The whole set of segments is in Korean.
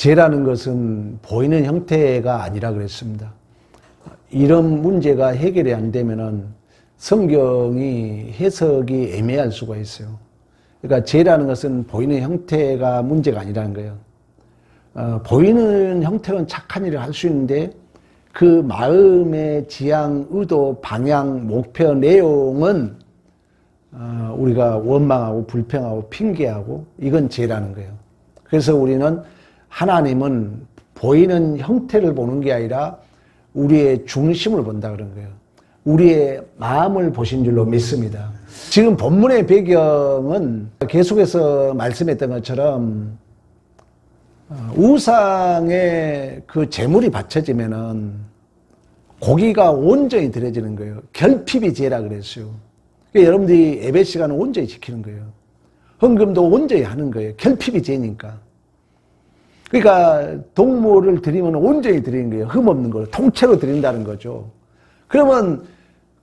죄라는 것은 보이는 형태가 아니라 그랬습니다. 이런 문제가 해결이 안 되면은 성경이 해석이 애매할 수가 있어요. 그러니까 죄라는 것은 보이는 형태가 문제가 아니라는 거예요. 보이는 형태는 착한 일을 할 수 있는데 그 마음의 지향, 의도, 방향, 목표, 내용은 우리가 원망하고 불평하고 핑계하고 이건 죄라는 거예요. 그래서 우리는 하나님은 보이는 형태를 보는 게 아니라 우리의 중심을 본다 그런 거예요. 우리의 마음을 보신 줄로 믿습니다. 지금 본문의 배경은 계속해서 말씀했던 것처럼 우상의 그 제물이 바쳐지면은 고기가 온전히 드려지는 거예요. 결핍이 죄라 그랬어요. 그러니까 여러분들이 예배 시간을 온전히 지키는 거예요. 헌금도 온전히 하는 거예요. 결핍이 죄니까. 그러니까 동물을 드리면 온전히 드리는 거예요. 흠없는 걸 통째로 드린다는 거죠. 그러면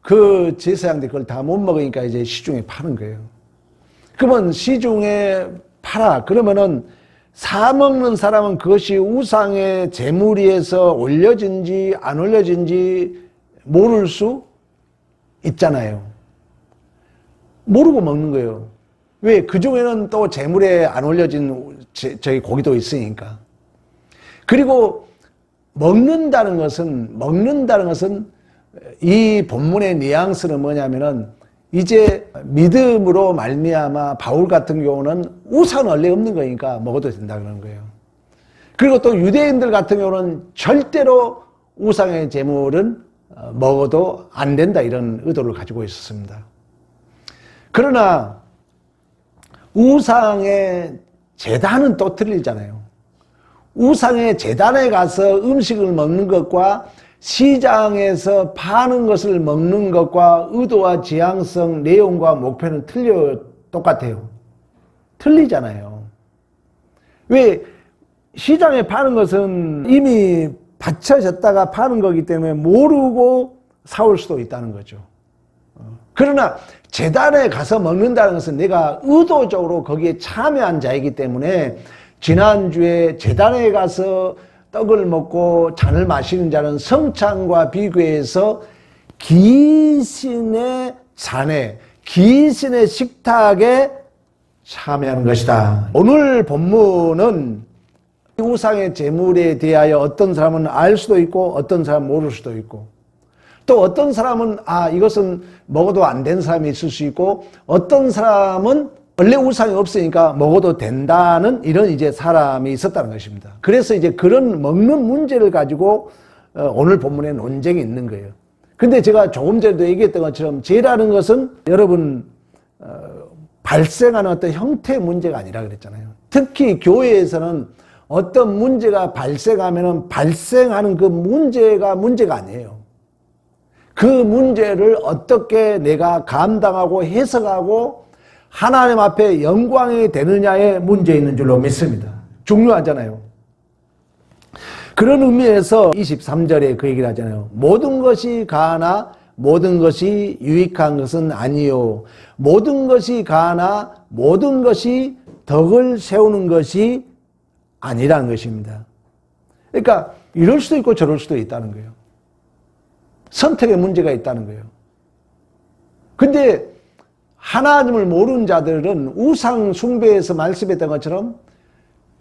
그 제사장들이 그걸 다 못 먹으니까 이제 시중에 파는 거예요. 그러면 시중에 팔아. 그러면은 사 먹는 사람은 그것이 우상의 제물위에서 올려진지 안 올려진지 모를 수 있잖아요. 모르고 먹는 거예요. 왜? 그 중에는 또 제물에 안 올려진 저희 고기도 있으니까. 그리고 먹는다는 것은 이 본문의 뉘앙스는 뭐냐면은 이제 믿음으로 말미암아 바울 같은 경우는 우상은 원래 없는 거니까 먹어도 된다 그러는 거예요. 그리고 또 유대인들 같은 경우는 절대로 우상의 제물은 먹어도 안 된다 이런 의도를 가지고 있었습니다. 그러나 우상의 제단은 또 틀리잖아요. 우상의 제단에 가서 음식을 먹는 것과 시장에서 파는 것을 먹는 것과 의도와 지향성, 내용과 목표는 똑같아요. 틀리잖아요. 왜? 시장에 파는 것은 이미 받쳐졌다가 파는 거기 때문에 모르고 사올 수도 있다는 거죠. 그러나 제단에 가서 먹는다는 것은 내가 의도적으로 거기에 참여한 자이기 때문에 지난주에 제단에 가서 떡을 먹고 잔을 마시는 자는 성찬과 비교해서 귀신의 잔에, 귀신의 식탁에 참여하는 것이다. 오늘 본문은 우상의 제물에 대하여 어떤 사람은 알 수도 있고 어떤 사람은 모를 수도 있고 또 어떤 사람은 이것은 먹어도 안 된 사람이 있을 수 있고 어떤 사람은 원래 우상이 없으니까 먹어도 된다는 이런 이제 사람이 있었다는 것입니다. 그래서 이제 그런 먹는 문제를 가지고 오늘 본문에 논쟁이 있는 거예요. 근데 제가 조금 전에도 얘기했던 것처럼 죄라는 것은 여러분 발생하는 어떤 형태의 문제가 아니라 그랬잖아요. 특히 교회에서는 어떤 문제가 발생하면은 발생하는 그 문제가 아니에요. 그 문제를 어떻게 내가 감당하고 해석하고 하나님 앞에 영광이 되느냐에 문제 있는 줄로 믿습니다. 중요하잖아요. 그런 의미에서 23절에 그 얘기를 하잖아요. 모든 것이 가하나 모든 것이 유익한 것은 아니요. 모든 것이 가하나 모든 것이 덕을 세우는 것이 아니라는 것입니다. 그러니까 이럴 수도 있고 저럴 수도 있다는 거예요. 선택의 문제가 있다는 거예요. 근데 하나님을 모르는 자들은 우상 숭배에서 말씀했던 것처럼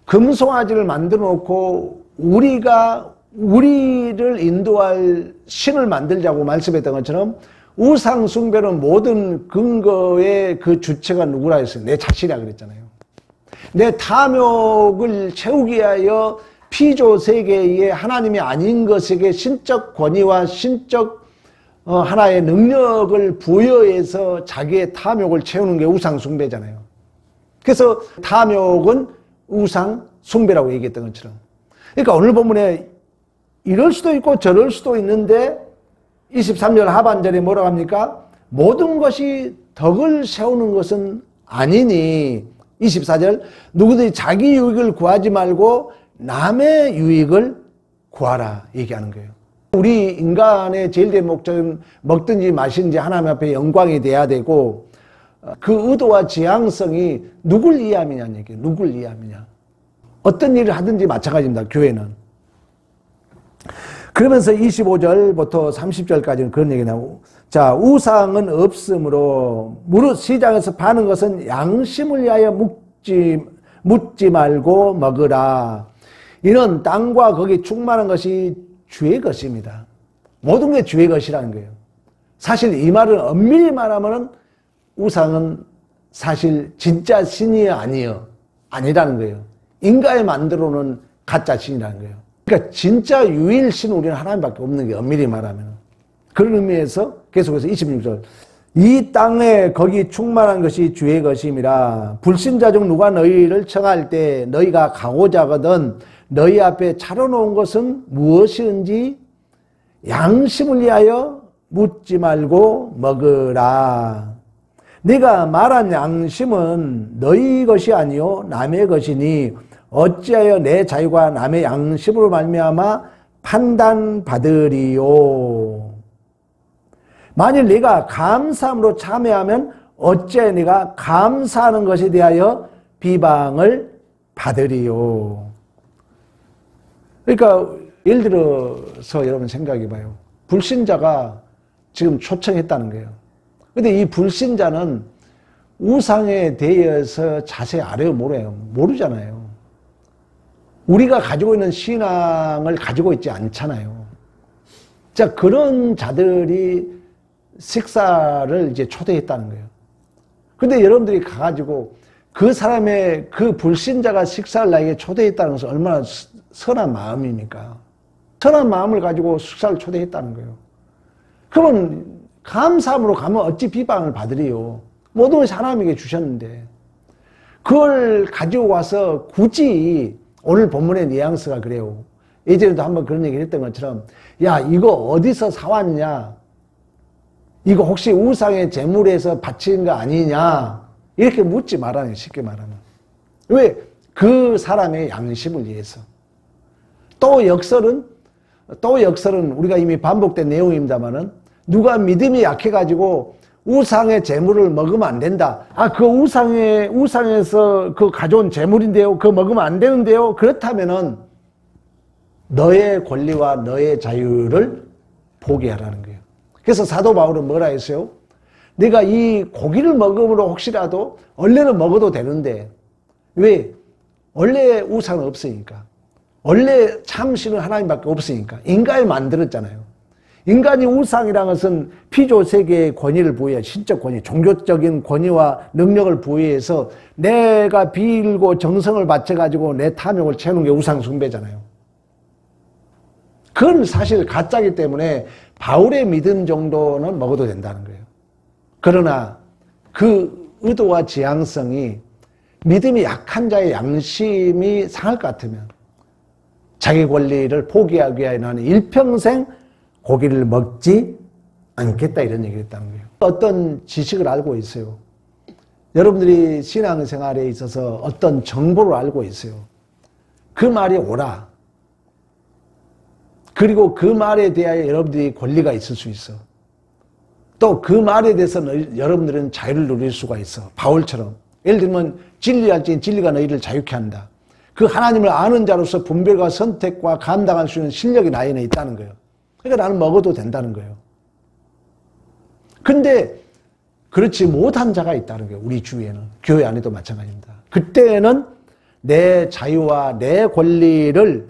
금송아지를 만들어 놓고 우리를 인도할 신을 만들자고 말씀했던 것처럼 우상 숭배는 모든 근거의 그 주체가 누구라 했어요? 내 자신이라 그랬잖아요. 내 탐욕을 채우기 위하여 피조 세계에 하나님이 아닌 것에게 신적 권위와 신적 하나의 능력을 부여해서 자기의 탐욕을 채우는 게 우상 숭배잖아요. 그래서 탐욕은 우상 숭배라고 얘기했던 것처럼. 그러니까 오늘 본문에 이럴 수도 있고 저럴 수도 있는데 23절 하반절에 뭐라고 합니까? 모든 것이 덕을 세우는 것은 아니니 24절 누구든지 자기 유익을 구하지 말고 남의 유익을 구하라 얘기하는 거예요. 우리 인간의 제일 된 목적은 먹든지 마시든지 하나님 앞에 영광이 돼야 되고 그 의도와 지향성이 누굴 이해하느냐는 얘기예요. 누굴 이해하느냐. 어떤 일을 하든지 마찬가지입니다. 교회는. 그러면서 25절부터 30절까지는 그런 얘기 나오고, 자, 우상은 없으므로 무릇 시장에서 파는 것은 양심을 위하여 묻지 말고 먹으라. 이는 땅과 거기 충만한 것이 주의 것입니다. 모든 게 주의 것이라는 거예요. 사실 이 말은 엄밀히 말하면 우상은 사실 진짜 신이 아니라는 거예요. 인간이 만들어놓은 가짜 신이라는 거예요. 그러니까 진짜 유일신 우리는 하나님밖에 없는 게 엄밀히 말하면. 그런 의미에서 계속해서 26절. 이 땅에 거기 충만한 것이 주의 것임이라. 불신자 중 누가 너희를 청할 때 너희가 가고자 하거든 너희 앞에 차려놓은 것은 무엇이든지 양심을 위하여 묻지 말고 먹으라. 네가 말한 양심은 너희 것이 아니요 남의 것이니 어찌하여 내 자유가 남의 양심으로 말미암아 판단받으리요. 만일 네가 감사함으로 참여하면 어찌하여 네가 감사하는 것에 대하여 비방을 받으리요. 그러니까 예를 들어서 여러분 생각해봐요. 불신자가 지금 초청했다는 거예요. 근데 이 불신자는 우상에 대해서 자세히 알아요, 모르잖아요. 우리가 가지고 있는 신앙을 가지고 있지 않잖아요. 자, 그런 자들이 식사를 이제 초대했다는 거예요. 근데 여러분들이 가가지고 그 사람의 그 불신자가 식사를 나에게 초대했다는 것은 얼마나 선한 마음입니까? 선한 마음을 가지고 식사를 초대했다는 거예요. 그러면 감사함으로 가면 어찌 비방을 받으리요? 모든 것이 하나님에게 주셨는데 그걸 가지고 와서 굳이 오늘 본문의 뉘앙스가 그래요. 예전에도 한번 그런 얘기를 했던 것처럼 야 이거 어디서 사왔냐? 이거 혹시 우상의 제물에서 바친 거 아니냐? 이렇게 묻지 말아요. 쉽게 말하면. 왜? 그 사람의 양심을 위해서. 또 역설은 우리가 이미 반복된 내용입니다만은 누가 믿음이 약해가지고 우상의 제물을 먹으면 안 된다. 아, 그 우상에서 그 가져온 제물인데요. 그거 먹으면 안 되는데요. 그렇다면은 너의 권리와 너의 자유를 포기하라는 거예요. 그래서 사도 바울은 뭐라 했어요? 내가 이 고기를 먹음으로 혹시라도 원래는 먹어도 되는데 왜? 원래 우상은 없으니까. 원래 참신은 하나님밖에 없으니까. 인간이 만들었잖아요. 인간이 우상이라는 것은 피조 세계의 권위를 부여해, 신적 권위, 종교적인 권위와 능력을 부여해서 내가 빌고 정성을 바쳐가지고 내 탐욕을 채우는 게 우상 숭배잖아요. 그건 사실 가짜이기 때문에 바울의 믿음 정도는 먹어도 된다는 거예요. 그러나 그 의도와 지향성이 믿음이 약한 자의 양심이 상할 것 같으면 자기 권리를 포기하기 위해 나는 일평생 고기를 먹지 않겠다 이런 얘기를 했다는 거예요. 어떤 지식을 알고 있어요. 여러분들이 신앙생활에 있어서 어떤 정보를 알고 있어요. 그 말이 옳아. 그리고 그 말에 대하여 여러분들이 권리가 있을 수 있어. 또 그 말에 대해서 여러분들은 자유를 누릴 수가 있어. 바울처럼. 예를 들면 진리할지 진리가 너희를 자유케 한다. 그 하나님을 아는 자로서 분별과 선택과 감당할 수 있는 실력이 나에 있다는 거예요. 그러니까 나는 먹어도 된다는 거예요. 근데 그렇지 못한 자가 있다는 거예요. 우리 주위에는. 교회 안에도 마찬가지입니다. 그때는 내 자유와 내 권리를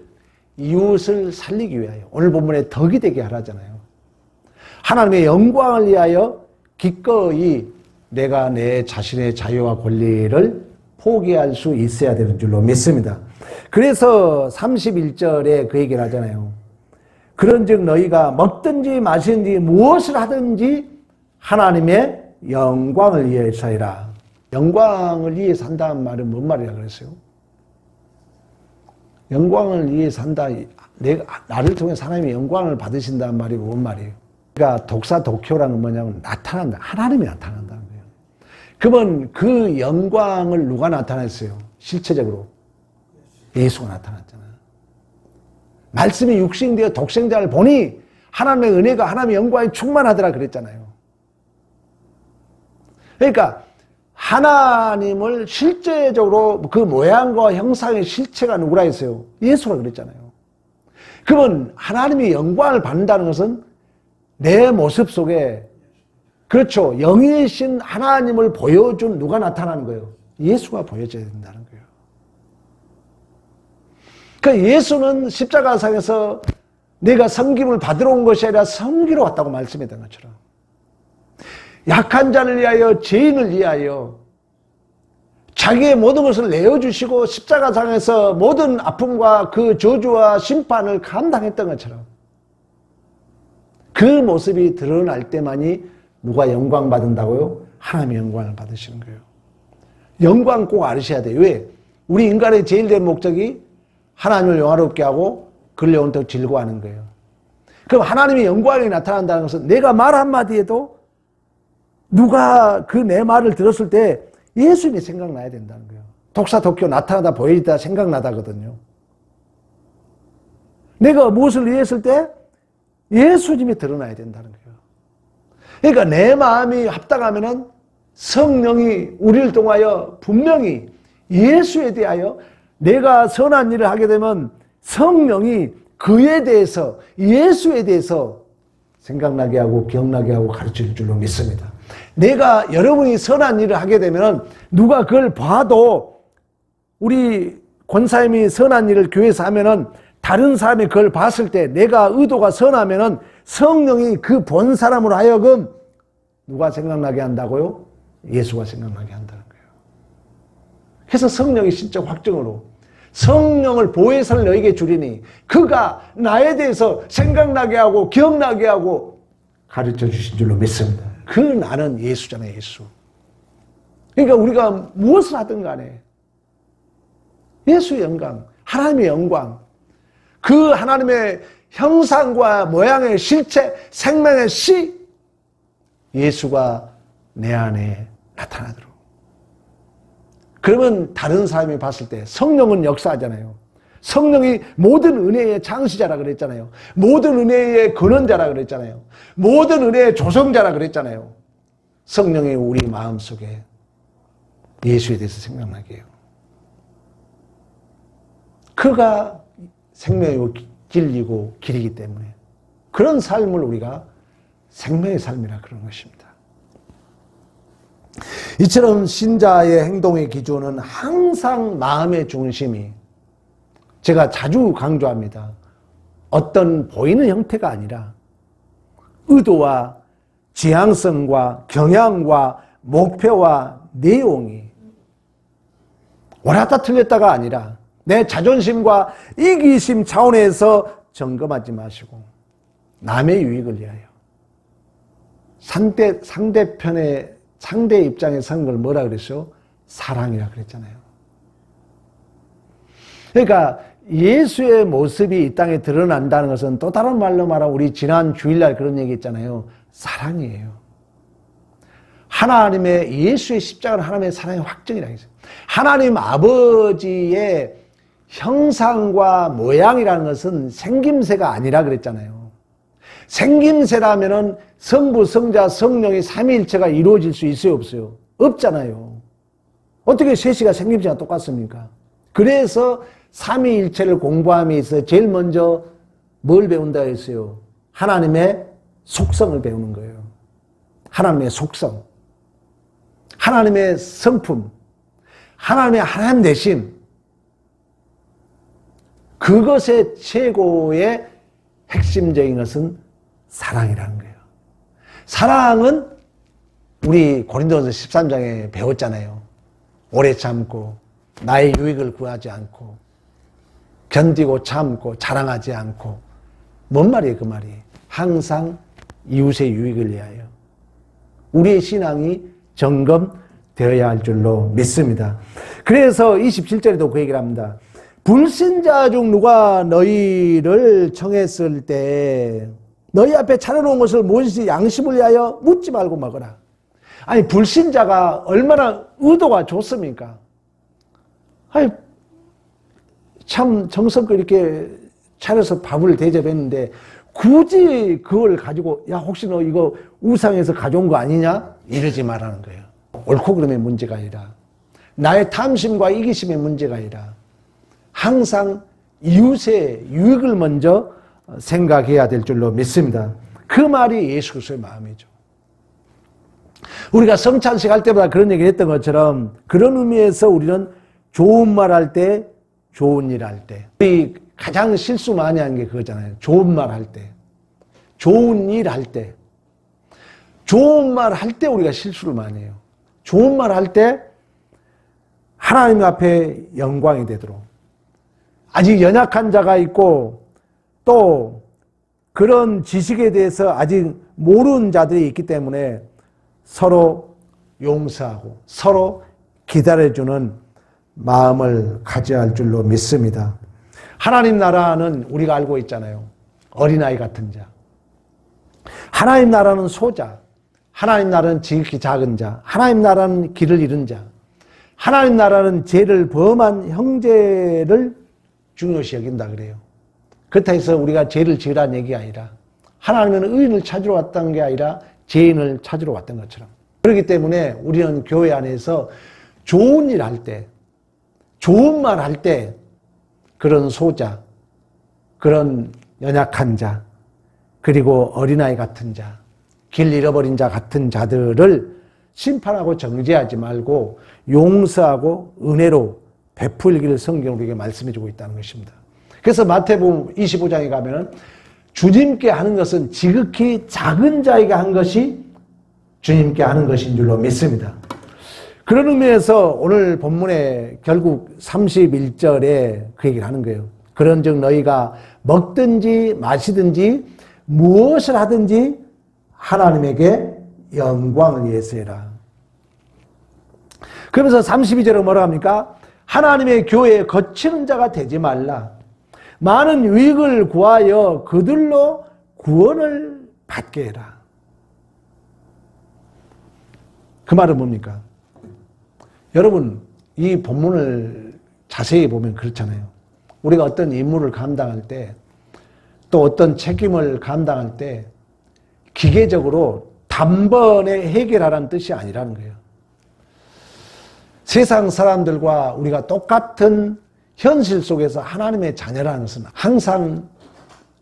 이웃을 살리기 위하여 오늘 본문에 덕이 되게 하라잖아요. 하나님의 영광을 위하여 기꺼이 내가 내 자신의 자유와 권리를 포기할 수 있어야 되는 줄로 믿습니다. 그래서 31절에 그 얘기를 하잖아요. 그런즉 너희가 먹든지 마시든지 무엇을 하든지 하나님의 영광을 위해서 해라. 영광을 위해서 한다는 말은 뭔 말이라 그랬어요? 영광을 위해서 한다. 나를 통해 하나님의 영광을 받으신다는 말이 뭔 말이에요? 그러니까 독사독효라는 건 뭐냐면 나타난다. 하나님이 나타난다는 거예요. 그러면 그 영광을 누가 나타냈어요? 실체적으로 예수가 나타났잖아요. 말씀이 육신되어 독생자를 보니 하나님의 은혜가 하나님의 영광이 충만하더라 그랬잖아요. 그러니까 하나님을 실제적으로 그 모양과 형상의 실체가 누구라 했어요? 예수라 그랬잖아요. 그러면 하나님이 영광을 받는다는 것은 내 모습 속에, 그렇죠, 영이신 하나님을 보여준 누가 나타나는 거예요? 예수가 보여져야 된다는 거예요. 그러니까 예수는 십자가상에서 내가 섬김을 받으러 온 것이 아니라 섬기러 왔다고 말씀했던 것처럼, 약한 자를 위하여, 죄인을 위하여 자기의 모든 것을 내어주시고 십자가상에서 모든 아픔과 그 저주와 심판을 감당했던 것처럼 그 모습이 드러날 때만이 누가 영광 받는다고요? 하나님의 영광을 받으시는 거예요. 영광 꼭 알으셔야 돼요. 왜? 우리 인간의 제일 된 목적이 하나님을 영화롭게 하고 그를 영원토록 즐거워하는 거예요. 그럼 하나님의 영광이 나타난다는 것은 내가 말 한마디에도 누가 그 내 말을 들었을 때 예수님이 생각나야 된다는 거예요. 독사독교 나타나다 보이다 생각나다거든요. 내가 무엇을 위했을 때 예수님이 드러나야 된다는 거예요. 그러니까 내 마음이 합당하면은 성령이 우리를 통하여 분명히 예수에 대하여, 내가 선한 일을 하게 되면 성령이 그에 대해서, 예수에 대해서 생각나게 하고 기억나게 하고 가르칠 줄로 믿습니다. 내가, 여러분이 선한 일을 하게 되면 누가 그걸 봐도, 우리 권사님이 선한 일을 교회에서 하면은 다른 사람이 그걸 봤을 때 내가 의도가 선하면은 성령이 그 본 사람으로 하여금 누가 생각나게 한다고요? 예수가 생각나게 한다는 거예요. 그래서 성령의 신적 확증으로 성령을 보혜사를 너에게 주리니 그가 나에 대해서 생각나게 하고 기억나게 하고 가르쳐 주신 줄로 믿습니다. 그 나는 예수잖아요, 예수. 그러니까 우리가 무엇을 하든 간에 예수의 영광, 하나님의 영광, 그 하나님의 형상과 모양의 실체, 생명의 씨, 예수가 내 안에 나타나도록. 그러면 다른 사람이 봤을 때, 성령은 역사하잖아요. 성령이 모든 은혜의 창시자라 그랬잖아요. 모든 은혜의 근원자라 그랬잖아요. 모든 은혜의 조성자라 그랬잖아요. 성령이 우리 마음속에 예수에 대해서 생각나게 해요. 그가 생명이고 진리고 길이기 때문에 그런 삶을 우리가 생명의 삶이라 그런 것입니다. 이처럼 신자의 행동의 기준은 항상 마음의 중심이, 제가 자주 강조합니다. 어떤 보이는 형태가 아니라 의도와 지향성과 경향과 목표와 내용이 옳았다 틀렸다가 아니라 내 자존심과 이기심 차원에서 점검하지 마시고 남의 유익을 위하여 상대편의 상대 입장에 선 걸 뭐라 그랬어요? 사랑이라 그랬잖아요. 그러니까 예수의 모습이 이 땅에 드러난다는 것은 또 다른 말로 말하면 우리 지난 주일날 그런 얘기 했잖아요. 사랑이에요. 하나님의, 예수의 십자가는 하나님의 사랑의 확증이라고 했어요. 하나님 아버지의 형상과 모양이라는 것은 생김새가 아니라 그랬잖아요. 생김새라면은 성부, 성자, 성령의 삼위일체가 이루어질 수 있어요, 없어요? 없잖아요. 어떻게 셋이가 생김새가 똑같습니까? 그래서 삼위일체를 공부함에 있어서 제일 먼저 뭘 배운다 했어요? 하나님의 속성을 배우는 거예요. 하나님의 속성, 하나님의 성품, 하나님의 하나님 되심, 그것의 최고의 핵심적인 것은 사랑이라는 거예요. 사랑은 우리 고린도전서 13장에 배웠잖아요. 오래 참고 나의 유익을 구하지 않고 견디고 참고 자랑하지 않고. 뭔 말이에요, 그 말이? 항상 이웃의 유익을 위하여. 우리의 신앙이 점검되어야 할 줄로 믿습니다. 그래서 27절에도 그 얘기를 합니다. 불신자 중 누가 너희를 청했을 때 너희 앞에 차려놓은 것을 무엇이지 양심을 위하여 묻지 말고 먹어라. 아니, 불신자가 얼마나 의도가 좋습니까? 아니, 참 정성껏 이렇게 차려서 밥을 대접했는데 굳이 그걸 가지고 야, 혹시 너 이거 우상에서 가져온 거 아니냐? 이러지 말라는 거예요. 옳고 그름의 문제가 아니라 나의 탐심과 이기심의 문제가 아니라 항상 이웃의 유익을 먼저 생각해야 될 줄로 믿습니다. 그 말이 예수 그리스도의 마음이죠. 우리가 성찬식 할 때마다 그런 얘기를 했던 것처럼 그런 의미에서 우리는 좋은 말 할 때, 좋은 일 할 때, 우리 가장 실수 많이 하는 게 그거잖아요. 좋은 말 할 때, 좋은 일 할 때, 좋은 말 할 때 우리가 실수를 많이 해요. 좋은 말 할 때 하나님 앞에 영광이 되도록, 아직 연약한 자가 있고 또 그런 지식에 대해서 아직 모르는 자들이 있기 때문에 서로 용서하고 서로 기다려주는 마음을 가져야 할 줄로 믿습니다. 하나님 나라는 우리가 알고 있잖아요. 어린아이 같은 자. 하나님 나라는 소자. 하나님 나라는 지극히 작은 자. 하나님 나라는 길을 잃은 자. 하나님 나라는 죄를 범한 형제를 중요시 여긴다 그래요. 그렇다 해서 우리가 죄를 지으라는 얘기가 아니라 하나님은 의인을 찾으러 왔던 게 아니라 죄인을 찾으러 왔던 것처럼. 그렇기 때문에 우리는 교회 안에서 좋은 일 할 때, 좋은 말 할 때 그런 소자, 그런 연약한 자, 그리고 어린아이 같은 자, 길 잃어버린 자 같은 자들을 심판하고 정죄하지 말고 용서하고 은혜로 베풀기를 성경으로 우리에게 말씀해 주고 있다는 것입니다. 그래서 마태복음 25장에 가면은 주님께 하는 것은 지극히 작은 자에게 한 것이 주님께 하는 것인 줄로 믿습니다. 그런 의미에서 오늘 본문에 결국 31절에 그 얘기를 하는 거예요. 그런즉 너희가 먹든지 마시든지 무엇을 하든지 하나님에게 영광을 위해서 해라. 그러면서 32절에 뭐라 합니까? 하나님의 교회에 거치는 자가 되지 말라. 많은 유익을 구하여 그들로 구원을 받게 해라. 그 말은 뭡니까? 여러분, 이 본문을 자세히 보면 그렇잖아요. 우리가 어떤 임무를 감당할 때, 또 어떤 책임을 감당할 때 기계적으로 단번에 해결하라는 뜻이 아니라는 거예요. 세상 사람들과 우리가 똑같은 현실 속에서 하나님의 자녀라는 것은 항상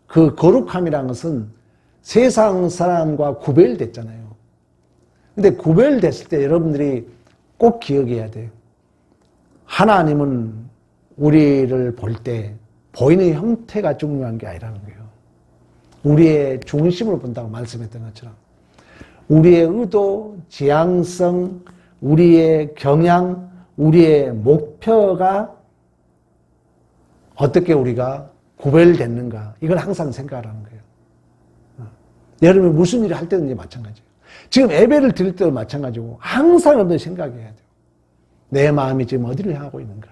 그 거룩함이라는 것은 세상 사람과 구별됐잖아요. 근데 구별됐을 때 여러분들이 꼭 기억해야 돼요. 하나님은 우리를 볼 때 보이는 형태가 중요한 게 아니라는 거예요. 우리의 중심을 본다고 말씀했던 것처럼 우리의 의도, 지향성, 우리의 경향, 우리의 목표가 어떻게 우리가 구별됐는가, 이걸 항상 생각하라는 거예요. 여러분이 무슨 일을 할 때든지 마찬가지예요. 지금 예배를 드릴 때도 마찬가지고 항상 여러분들이 생각해야 돼요. 내 마음이 지금 어디를 향하고 있는가?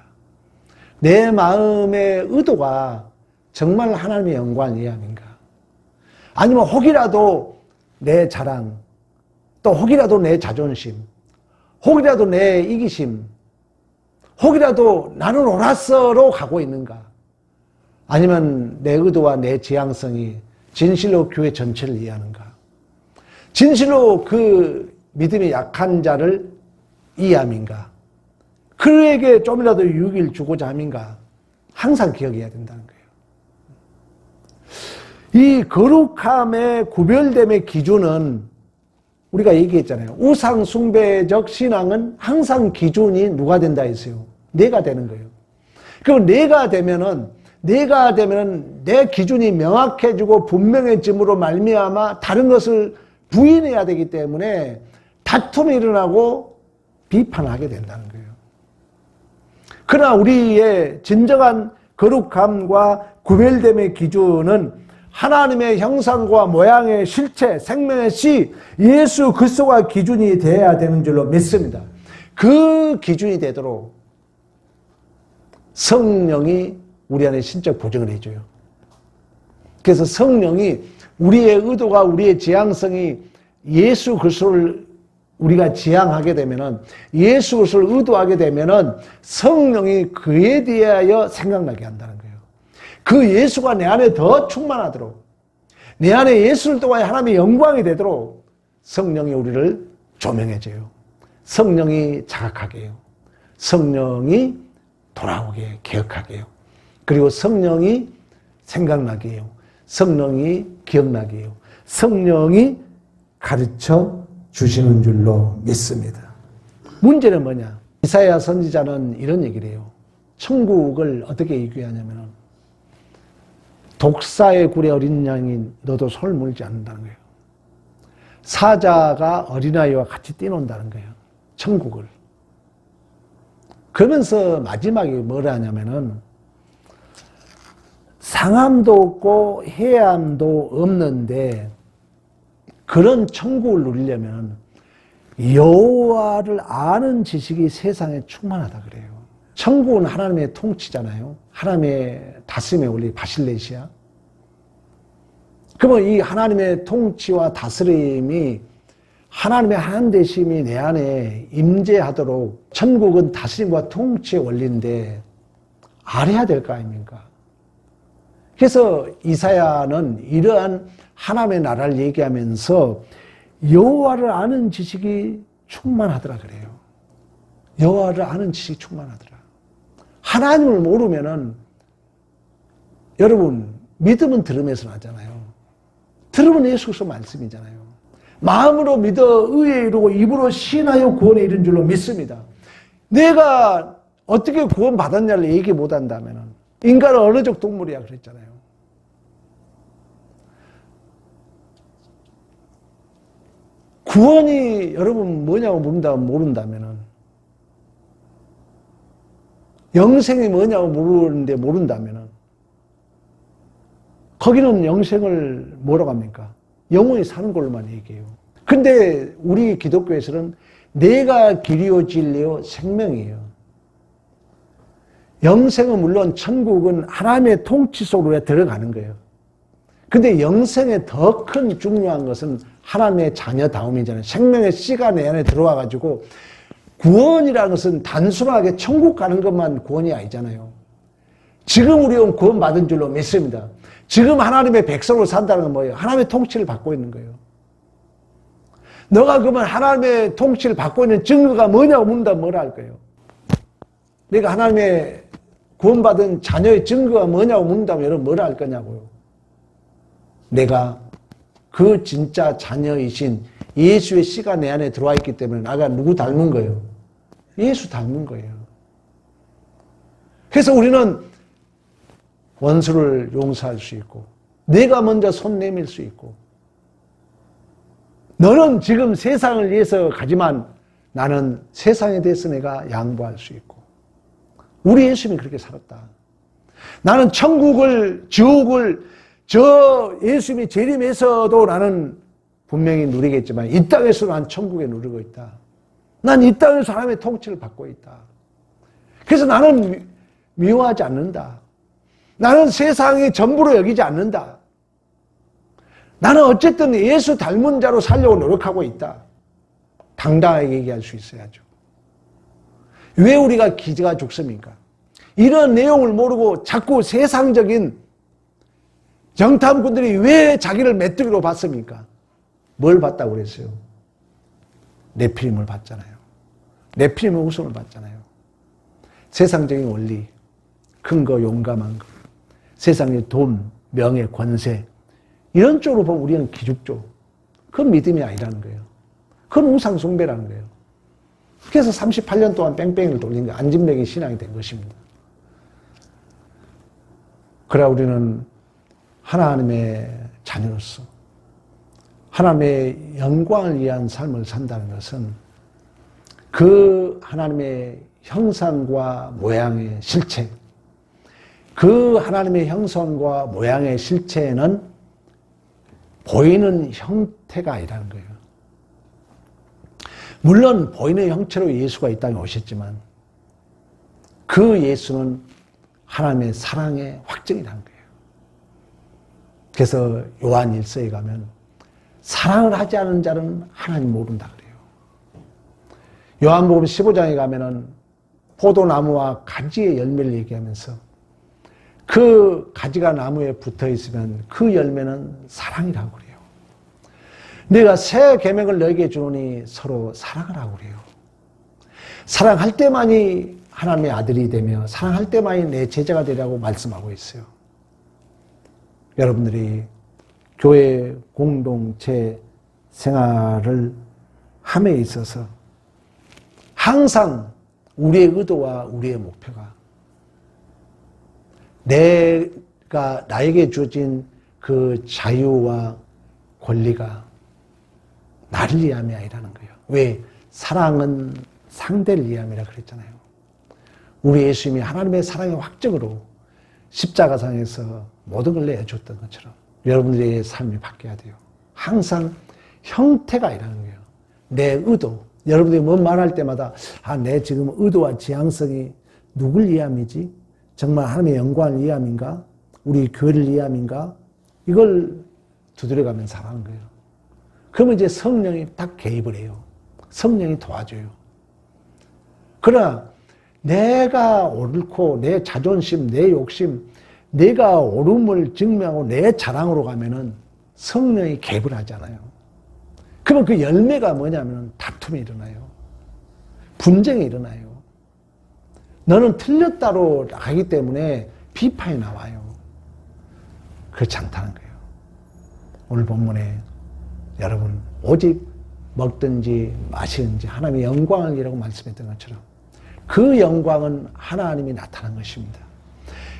내 마음의 의도가 정말 하나님의 영광을 위함인가? 아니면 혹이라도 내 자랑, 또 혹이라도 내 자존심, 혹이라도 내 이기심, 혹이라도 나는 옳았어로 가고 있는가? 아니면 내 의도와 내 지향성이 진실로 교회 전체를 이해하는가? 진실로 그 믿음이 약한 자를 이해함인가? 그에게 좀이라도 유익을 주고자 함인가? 항상 기억해야 된다는 거예요. 이 거룩함의 구별됨의 기준은 우리가 얘기했잖아요. 우상 숭배적 신앙은 항상 기준이 누가 된다 했어요? 내가 되는 거예요. 그럼 내가 되면은 내 기준이 명확해지고 분명해짐으로 말미암아 다른 것을 부인해야 되기 때문에 다툼이 일어나고 비판하게 된다는 거예요. 그러나 우리의 진정한 거룩함과 구별됨의 기준은 하나님의 형상과 모양의 실체, 생명의 씨, 예수 그리스도가 기준이 되어야 되는 줄로 믿습니다. 그 기준이 되도록 성령이 우리 안에 신적 보증을 해줘요. 그래서 성령이 우리의 의도가, 우리의 지향성이 예수 그리스도를 우리가 지향하게 되면은, 예수 그리스도를 의도하게 되면은 성령이 그에 대하여 생각나게 한다는 거예요. 그 예수가 내 안에 더 충만하도록, 내 안에 예수를 통하여 하나님의 영광이 되도록 성령이 우리를 조명해줘요. 성령이 자각하게 해요. 성령이 돌아오게 기억하게 해요. 그리고 성령이 생각나게 해요. 성령이 기억나게 해요. 성령이 가르쳐 주시는 줄로 믿습니다. 문제는 뭐냐? 이사야 선지자는 이런 얘기를 해요. 천국을 어떻게 얘기하냐면 독사의 굴에 어린 양이 너도 손을 물지 않는다는 거예요. 사자가 어린아이와 같이 뛰논다는 거예요. 천국을. 그러면서 마지막에 뭐라 하냐면은 상함도 없고 해함도 없는데 그런 천국을 누리려면 여호와를 아는 지식이 세상에 충만하다 그래요. 천국은 하나님의 통치잖아요. 하나님의 다스림의 원리 바실레시아. 그러면 이 하나님의 통치와 다스림이 하나님의 하나되심이 내 안에 임재하도록 천국은 다스림과 통치의 원리인데 알아야 될 거 아닙니까? 그래서 이사야는 이러한 하나님의 나라를 얘기하면서 여호와를 아는 지식이 충만하더라 그래요. 여호와를 아는 지식이 충만하더라. 하나님을 모르면은 여러분 믿음은 들음에서 나잖아요. 들음은 예수 그리스도 말씀이잖아요. 마음으로 믿어 의에 이르고 입으로 신하여 구원에 이른 줄로 믿습니다. 내가 어떻게 구원받았냐를 얘기 못한다면 인간은 언어적 동물이야 그랬잖아요. 구원이 여러분 뭐냐고 모른다면 영생이 뭐냐고 모른다면 거기는 영생을 뭐라고 합니까? 영원히 사는 걸로만 얘기해요. 근데 우리 기독교에서는 내가 길이요 진리요 생명이에요. 영생은 물론 천국은 하나님의 통치 속으로 들어가는 거예요. 근데 영생의 더 큰 중요한 것은 하나님의 자녀다움이잖아요. 생명의 씨가 내 안에 들어와 가지고 구원이라는 것은 단순하게 천국 가는 것만 구원이 아니잖아요. 지금 우리는 구원받은 줄로 믿습니다. 지금 하나님의 백성으로 산다는 건 뭐예요? 하나님의 통치를 받고 있는 거예요. 너가 그러면 하나님의 통치를 받고 있는 증거가 뭐냐고 묻는다면 뭐라 할 거예요? 내가 하나님의 구원받은 자녀의 증거가 뭐냐고 묻는다면 여러분 뭐라 할 거냐고요? 내가 그 진짜 자녀이신 예수의 씨가 내 안에 들어와 있기 때문에 나가 누구 닮은 거예요? 예수 닮은 거예요. 그래서 우리는 원수를 용서할 수 있고 내가 먼저 손 내밀 수 있고 너는 지금 세상을 위해서 가지만 나는 세상에 대해서 내가 양보할 수 있고 우리 예수님이 그렇게 살았다. 나는 천국을 지옥을 저 예수님이 재림에서도 나는 분명히 누리겠지만 이 땅에서도 난 천국에 누리고 있다. 난 이 땅에서 하나님의 통치를 받고 있다. 그래서 나는 미워하지 않는다. 나는 세상이 전부로 여기지 않는다. 나는 어쨌든 예수 닮은 자로 살려고 노력하고 있다. 당당하게 얘기할 수 있어야죠. 왜 우리가 기지가 죽습니까? 이런 내용을 모르고 자꾸 세상적인 정탐꾼들이 왜 자기를 메뚜기로 봤습니까? 뭘 봤다고 그랬어요? 네피림을 봤잖아요. 네피림의 우승을 봤잖아요. 세상적인 원리, 큰 거, 용감한 거, 세상의 돈, 명예, 권세 이런 쪽으로 보면 우리는 기죽죠. 그건 믿음이 아니라는 거예요. 그건 우상숭배라는 거예요. 그래서 38년 동안 뺑뺑이를 돌린 게 안진뱅이 신앙이 된 것입니다. 그래 우리는 하나님의 자녀로서 하나님의 영광을 위한 삶을 산다는 것은 그 하나님의 형상과 모양의 실체, 그 하나님의 형상과 모양의 실체는 보이는 형태가 아니라는 거예요. 물론 보이는 형체로 예수가 이 땅에 오셨지만 그 예수는 하나님의 사랑의 확증이라는 거예요. 그래서 요한 1서에 가면 사랑을 하지 않은 자는 하나님 모른다 그래요. 요한복음 15장에 가면은 포도나무와 가지의 열매를 얘기하면서 그 가지가 나무에 붙어 있으면 그 열매는 사랑이라고 그래요. 내가 새 계명을 너에게 주노니 서로 사랑을 하고 그래요. 사랑할 때만이 하나님의 아들이 되며 사랑할 때만이 내 제자가 되라고 말씀하고 있어요. 여러분들이 교회 공동체 생활을 함에 있어서 항상 우리의 의도와 우리의 목표가 내가 나에게 주어진 그 자유와 권리가 나를 위함이 아니라는 거예요. 왜? 사랑은 상대를 위함이라 그랬잖아요. 우리 예수님이 하나님의 사랑의 확증으로 십자가상에서 모든 걸 내어줬던 것처럼 여러분들의 삶이 바뀌어야 돼요. 항상 형태가 아니라는 거예요. 내 의도. 여러분들이 뭔 말할 때마다 내 지금 의도와 지향성이 누굴 위함이지? 정말 하나님의 영광을 위함인가? 우리 교회를 위함인가? 이걸 두드려가면서 살아가는 거예요. 그러면 이제 성령이 딱 개입을 해요. 성령이 도와줘요. 그러나 내가 옳고 내 자존심, 내 욕심, 내가 옳음을 증명하고 내 자랑으로 가면은 성령이 개입을 하잖아요. 그러면 그 열매가 뭐냐면 다툼이 일어나요. 분쟁이 일어나요. 너는 틀렸다로 하기 때문에 비판이 나와요. 그렇지 않다는 거예요. 오늘 본문에 여러분 오직 먹든지 마시든지 하나님의 영광을 이라고 말씀했던 것처럼 그 영광은 하나님이 나타난 것입니다.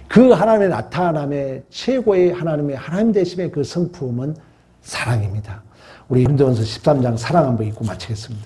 그 하나님의 나타남의 최고의 하나님 되심의 그 성품은 사랑입니다. 우리 고린도전서 13장 사랑 한번 읽고 마치겠습니다.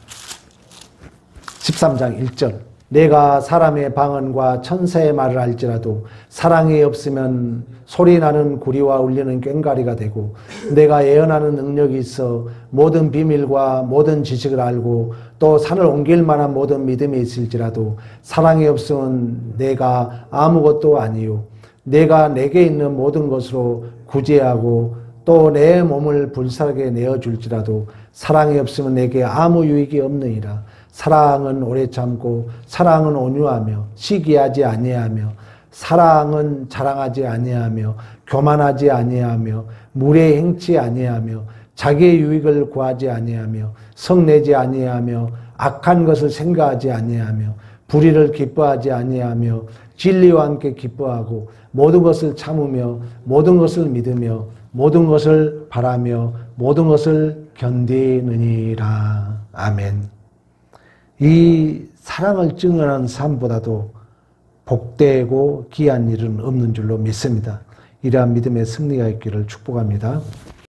13장 1절 내가 사람의 방언과 천사의 말을 할지라도 사랑이 없으면 소리나는 구리와 울리는 꽹과리가 되고 내가 예언하는 능력이 있어 모든 비밀과 모든 지식을 알고 또 산을 옮길 만한 모든 믿음이 있을지라도 사랑이 없으면 내가 아무것도 아니요 내가 내게 있는 모든 것으로 구제하고 또 내 몸을 불살게 내어줄지라도 사랑이 없으면 내게 아무 유익이 없느니라. 사랑은 오래 참고 사랑은 온유하며 시기하지 아니하며 사랑은 자랑하지 아니하며 교만하지 아니하며 무례 행치 아니하며 자기의 유익을 구하지 아니하며 성내지 아니하며 악한 것을 생각하지 아니하며 불의를 기뻐하지 아니하며 진리와 함께 기뻐하고 모든 것을 참으며 모든 것을 믿으며 모든 것을 바라며 모든 것을 견디느니라. 아멘. 이 사랑을 증언하는 삶보다도 복되고 귀한 일은 없는 줄로 믿습니다. 이러한 믿음의 승리가 있기를 축복합니다.